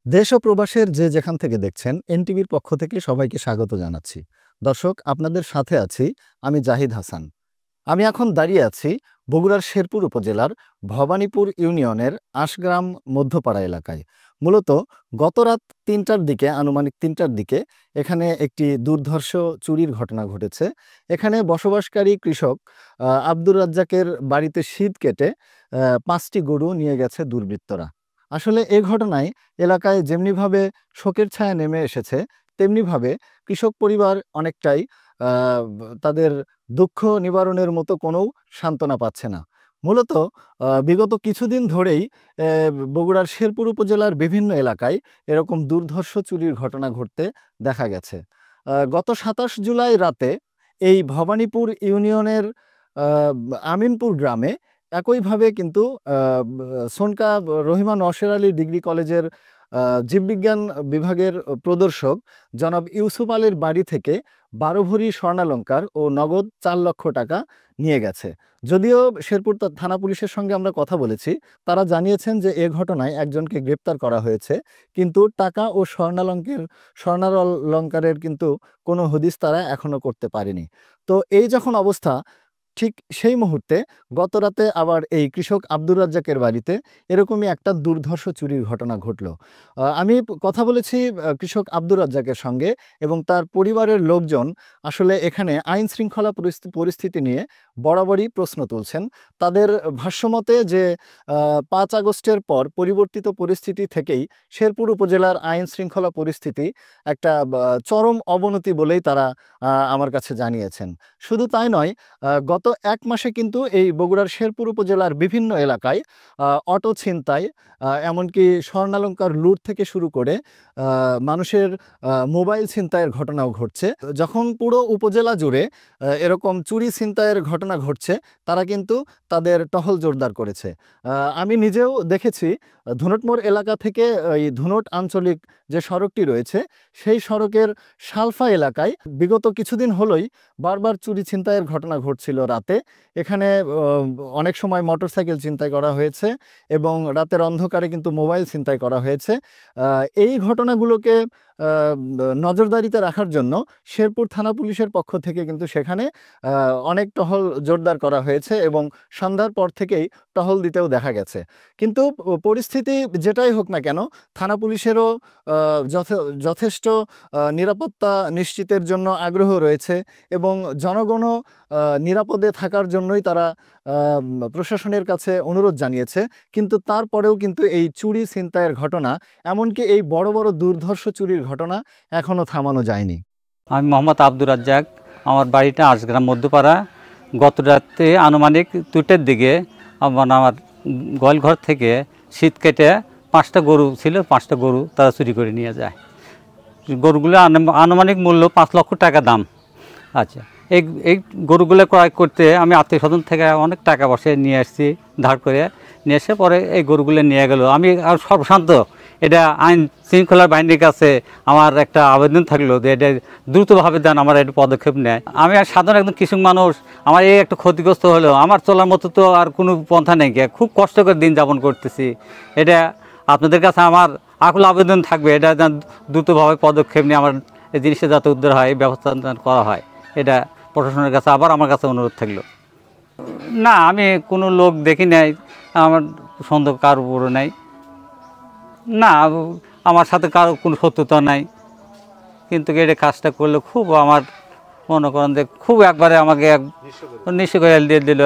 দেশ ও প্রবাসের যে যেখান থেকে দেখছেন এনটিভির পক্ষ থেকে সবাইকে স্বাগত জানাচ্ছি। দর্শক, আপনাদের সাথে আছি আমি জাহিদ হাসান। আমি এখন দাঁড়িয়ে আছি বগুড়ার শেরপুর উপজেলার ভবানীপুর ইউনিয়নের আশগ্রাম মধ্যপাড়া এলাকায়। মূলত গত রাত ৩টার দিকে, আনুমানিক ৩টার দিকে এখানে একটি দুর্ধর্ষ চুরির ঘটনা ঘটেছে। এখানে বসবাসকারী কৃষক আব্দুর রাজ্জাকের বাড়িতে শীত কেটে ৫টি গরু নিয়ে গেছে দুর্বৃত্তরা। আসলে এ ঘটনায় এলাকায় যেমনিভাবে শোকের ছায়া নেমে এসেছে, তেমনিভাবে কৃষক পরিবার অনেকটাই তাদের দুঃখ নিবারণের মতো কোনো সান্ত্বনা পাচ্ছে না। মূলত বিগত কিছুদিন ধরেই বগুড়ার শেরপুর উপজেলার বিভিন্ন এলাকায় এরকম দুর্ধর্ষ চুরির ঘটনা ঘটতে দেখা গেছে। গত ২৭ জুলাই রাতে এই ভবানীপুর ইউনিয়নের আমিনপুর গ্রামে একইভাবে কিন্তু সনকা রহিমা নওশের আলী ডিগ্রি কলেজের জীববিজ্ঞান বিভাগের প্রদর্শক জনাব ইউসুফ আলীর বাড়ি থেকে ১২ ভরি স্বর্ণালংকার ও নগদ ৪ লক্ষ টাকা নিয়ে গেছে। যদিও শেরপুর থানা পুলিশের সঙ্গে আমরা কথা বলেছি, তারা জানিয়েছেন যে এ ঘটনায় একজনকে গ্রেপ্তার করা হয়েছে, কিন্তু টাকা ও স্বর্ণালংকারের কিন্তু কোনো হদিস তারা এখনো করতে পারেনি। তো এই যখন অবস্থা, ঠিক সেই মুহূর্তে গত রাতে আবার এই কৃষক আব্দুর রাজ্জাকের বাড়িতে এরকমই একটা দুর্ধর্ষ চুরির ঘটনা ঘটল। আমি কথা বলেছি কৃষক আব্দুর রাজ্জাকের সঙ্গে, এবং তার পরিবারের লোকজন আসলে এখানে আইন শৃঙ্খলা পরিস্থিতি নিয়ে বরাবরই প্রশ্ন তুলছেন। তাদের ভাষ্যমতে যে ৫ আগস্টের পর পরিবর্তিত পরিস্থিতি থেকেই শেরপুর উপজেলার আইন শৃঙ্খলা পরিস্থিতি একটা চরম অবনতি বলেই তারা আমার কাছে জানিয়েছেন। শুধু তাই নয়, গত ১ মাসে কিন্তু এই বগুড়ার শেরপুর উপজেলার বিভিন্ন এলাকায় অটো ছিনতাই, এমনকি স্বর্ণালংকার লুট থেকে শুরু করে মানুষের মোবাইল ছিনতাইয়ের ঘটনাও ঘটছে। যখন পুরো উপজেলা জুড়ে এরকম চুরি ছিনতাইয়ের ঘটনা ঘটছে, তারা কিন্তু তাদের টহল জোরদার করেছে। আমি নিজেও দেখেছি ধুনটমোড় এলাকা থেকে এই ধুনট আঞ্চলিক যে সড়কটি রয়েছে, সেই সড়কের সালফা এলাকায় বিগত কিছুদিন হলোই বারবার চুরি ছিনতাইয়ের ঘটনা ঘটছিল রাতে। এখানে অনেক সময় মোটরসাইকেল ছিনতাই করা হয়েছে এবং রাতের অন্ধকারে কিন্তু মোবাইল ছিনতাই করা হয়েছে। এই ঘটনাগুলোকে নজরদারিতে রাখার জন্য শেরপুর থানা পুলিশের পক্ষ থেকে কিন্তু সেখানে অনেক টহল জোরদার করা হয়েছে এবং সন্ধ্যার পর থেকেই টহল দিতেও দেখা গেছে। কিন্তু পরিস্থিতি যেটাই হোক না কেন, থানা পুলিশেরও যথেষ্ট নিরাপত্তা নিশ্চিতের জন্য আগ্রহ রয়েছে এবং জনগণও নিরাপদে থাকার জন্যই তারা প্রশাসনের কাছে অনুরোধ জানিয়েছে। কিন্তু তারপরেও কিন্তু এই চুরি ছিনতাইয়ের ঘটনা, এমনকি এই বড় বড় দুর্ধর্ষ চুরির ঘটনা এখনও থামানো যায়নি। আমি মোহাম্মদ আব্দুর রাজ্জাক, আমার বাড়িটা আশগ্রাম মধ্যপাড়া। গত রাতে আনুমানিক 2টার দিকে আমার গোয়ালঘর থেকে শীত কেটে 5টা গরু ছিল, 5টা গরু তারা চুরি করে নিয়ে যায়। গরুগুলো আনুমানিক মূল্য 5 লক্ষ টাকা দাম। আচ্ছা, এই গরুগুলো ক্রয় করতে আমি আত্মীয় স্বজন থেকে অনেক টাকা বসে নিয়ে আসছি, ধার করে নিয়ে এসে পরে এই গরুগুলো নিয়ে গেল। আমি আর সর্বশান্ত এটা আইন শৃঙ্খলার বাহিনীর কাছে আমার একটা আবেদন থাকলো যে এটা দ্রুতভাবে দেন, আমার একটু পদক্ষেপ নেয়। আমি আর সাধারণ একদম কৃষক মানুষ, আমার এই একটা ক্ষতিগ্রস্ত হলো, আমার চলার মতো তো আর কোনো পন্থা নেই, খুব কষ্ট করে দিন যাপন করতেছি। এটা আপনাদের কাছে আমার আকুল আবেদন থাকবে, এটা দ্রুতভাবে পদক্ষেপ নিয়ে আমার এই জিনিসটা যাতে উদ্ধার হয়, এই ব্যবস্থা করা হয়, এটা প্রশাসনের কাছে আবার আমার কাছে অনুরোধ থাকলো। না, আমি কোনো লোক দেখি নাই, আমার সন্দেহ কারোর উপরে নাই। না, আমার সাথে কারো কোনো শত্রুতা নাই, কিন্তু এটা কাজটা করলে খুব আমার মনে করেন যে খুব একবারে আমাকে নিঃস্ব করে দিয়ে দিল।